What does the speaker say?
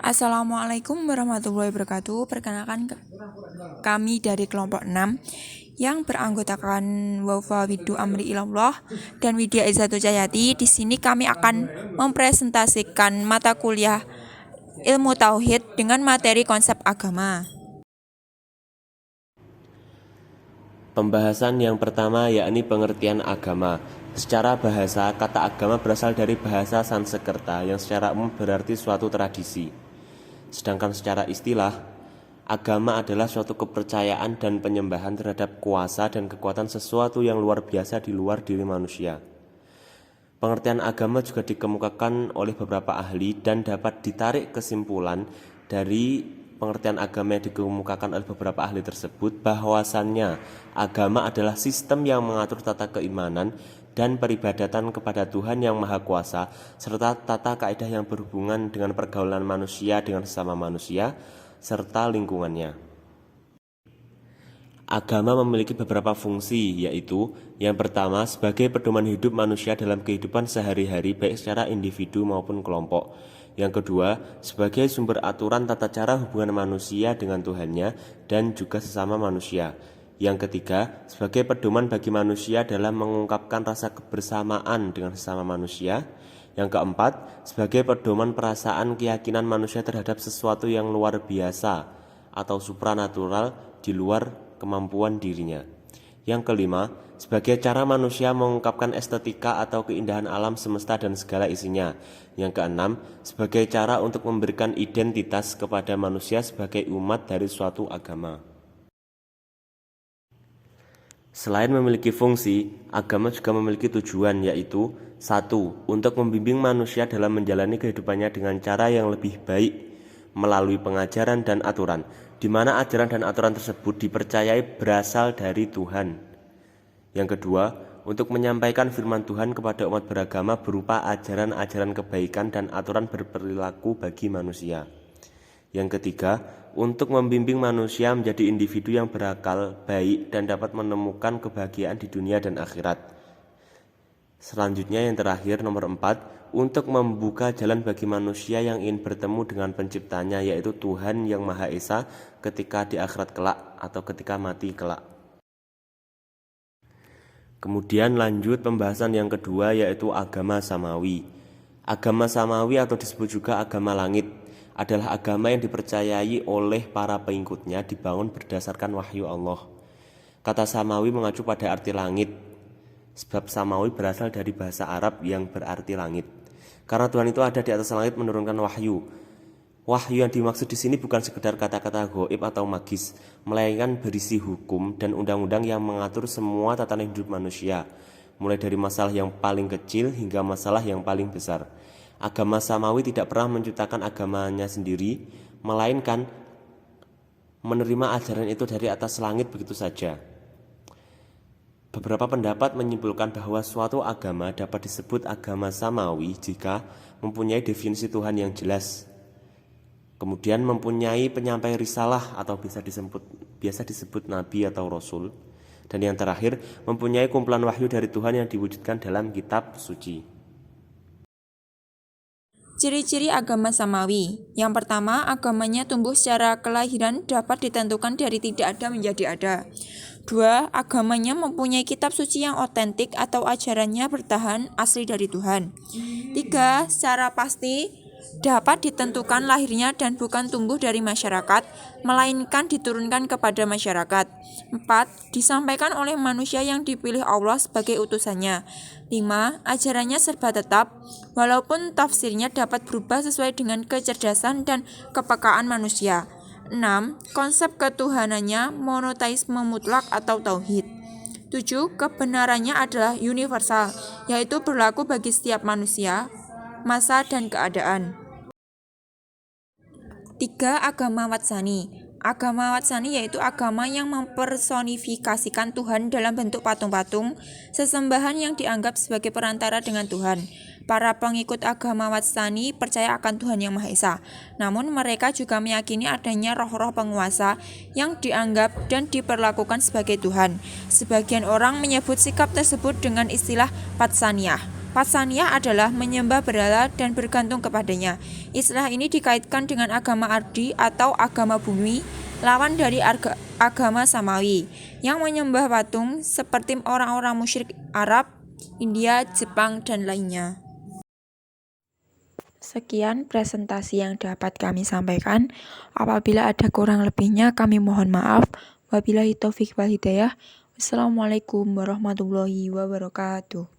Assalamualaikum warahmatullahi wabarakatuh. Perkenalkan kami dari kelompok 6 yang beranggotakan Wafa Widu Amri Ilallah dan Widya Izzatul Jayati. Di sini kami akan mempresentasikan mata kuliah Ilmu Tauhid dengan materi konsep agama. Pembahasan yang pertama yakni pengertian agama. Secara bahasa, kata agama berasal dari bahasa Sanskerta yang secara umum berarti suatu tradisi. Sedangkan secara istilah, agama adalah suatu kepercayaan dan penyembahan terhadap kuasa dan kekuatan sesuatu yang luar biasa di luar diri manusia. Pengertian agama juga dikemukakan oleh beberapa ahli dan dapat ditarik kesimpulan dari pengertian agama yang dikemukakan oleh beberapa ahli tersebut bahwasannya agama adalah sistem yang mengatur tata keimanan dan peribadatan kepada Tuhan yang Maha Kuasa serta tata kaidah yang berhubungan dengan pergaulan manusia dengan sesama manusia serta lingkungannya. Agama memiliki beberapa fungsi, yaitu yang pertama sebagai pedoman hidup manusia dalam kehidupan sehari-hari baik secara individu maupun kelompok. Yang kedua, sebagai sumber aturan tata cara hubungan manusia dengan Tuhannya dan juga sesama manusia. Yang ketiga, sebagai pedoman bagi manusia dalam mengungkapkan rasa kebersamaan dengan sesama manusia. Yang keempat, sebagai pedoman perasaan keyakinan manusia terhadap sesuatu yang luar biasa atau supranatural di luar kemampuan dirinya. Yang kelima, sebagai cara manusia mengungkapkan estetika atau keindahan alam semesta dan segala isinya. Yang keenam, sebagai cara untuk memberikan identitas kepada manusia sebagai umat dari suatu agama. Selain memiliki fungsi, agama juga memiliki tujuan, yaitu 1. Untuk membimbing manusia dalam menjalani kehidupannya dengan cara yang lebih baik melalui pengajaran dan aturan, di mana ajaran dan aturan tersebut dipercayai berasal dari Tuhan. Yang kedua, untuk menyampaikan firman Tuhan kepada umat beragama berupa ajaran-ajaran kebaikan dan aturan berperilaku bagi manusia. Yang ketiga, untuk membimbing manusia menjadi individu yang berakal baik dan dapat menemukan kebahagiaan di dunia dan akhirat. Selanjutnya yang terakhir, nomor 4, untuk membuka jalan bagi manusia yang ingin bertemu dengan penciptanya, yaitu Tuhan yang Maha Esa ketika di akhirat kelak atau ketika mati kelak. Kemudian lanjut pembahasan yang kedua, yaitu agama samawi. Agama samawi atau disebut juga agama langit adalah agama yang dipercayai oleh para pengikutnya dibangun berdasarkan wahyu Allah. Kata samawi mengacu pada arti langit, sebab samawi berasal dari bahasa Arab yang berarti langit. Karena Tuhan itu ada di atas langit menurunkan wahyu. Wahyu yang dimaksud di sini bukan sekedar kata-kata gaib atau magis, melainkan berisi hukum dan undang-undang yang mengatur semua tatanan hidup manusia, mulai dari masalah yang paling kecil hingga masalah yang paling besar. Agama samawi tidak pernah menciptakan agamanya sendiri, melainkan menerima ajaran itu dari atas langit begitu saja. Beberapa pendapat menyimpulkan bahwa suatu agama dapat disebut agama samawi jika mempunyai definisi Tuhan yang jelas, kemudian mempunyai penyampai risalah atau biasa disebut nabi atau rasul, dan yang terakhir mempunyai kumpulan wahyu dari Tuhan yang diwujudkan dalam kitab suci. Ciri-ciri agama samawi. Yang pertama, agamanya tumbuh secara kelahiran dapat ditentukan dari tidak ada menjadi ada. 2. Agamanya mempunyai kitab suci yang otentik atau ajarannya bertahan asli dari Tuhan. 3. Secara pasti dapat ditentukan lahirnya dan bukan tumbuh dari masyarakat, melainkan diturunkan kepada masyarakat. 4. Disampaikan oleh manusia yang dipilih Allah sebagai utusannya. 5. Ajarannya serba tetap, walaupun tafsirnya dapat berubah sesuai dengan kecerdasan dan kepekaan manusia. 6. Konsep ketuhanannya monoteisme mutlak atau tauhid. 7. Kebenarannya adalah universal, yaitu berlaku bagi setiap manusia, masa dan keadaan. 3. Agama Watsani. Agama Watsani yaitu agama yang mempersonifikasikan Tuhan dalam bentuk patung-patung, sesembahan yang dianggap sebagai perantara dengan Tuhan. Para pengikut agama Watsani percaya akan Tuhan yang Maha Esa, namun mereka juga meyakini adanya roh-roh penguasa yang dianggap dan diperlakukan sebagai Tuhan. Sebagian orang menyebut sikap tersebut dengan istilah Patsaniyah. Patsaniyah adalah menyembah berhala dan bergantung kepadanya. Istilah ini dikaitkan dengan agama Ardi atau agama bumi, lawan dari agama Samawi, yang menyembah patung seperti orang-orang musyrik Arab, India, Jepang, dan lainnya. Sekian presentasi yang dapat kami sampaikan. Apabila ada kurang lebihnya, kami mohon maaf. Wabillahi taufiq wal hidayah. Wassalamualaikum warahmatullahi wabarakatuh.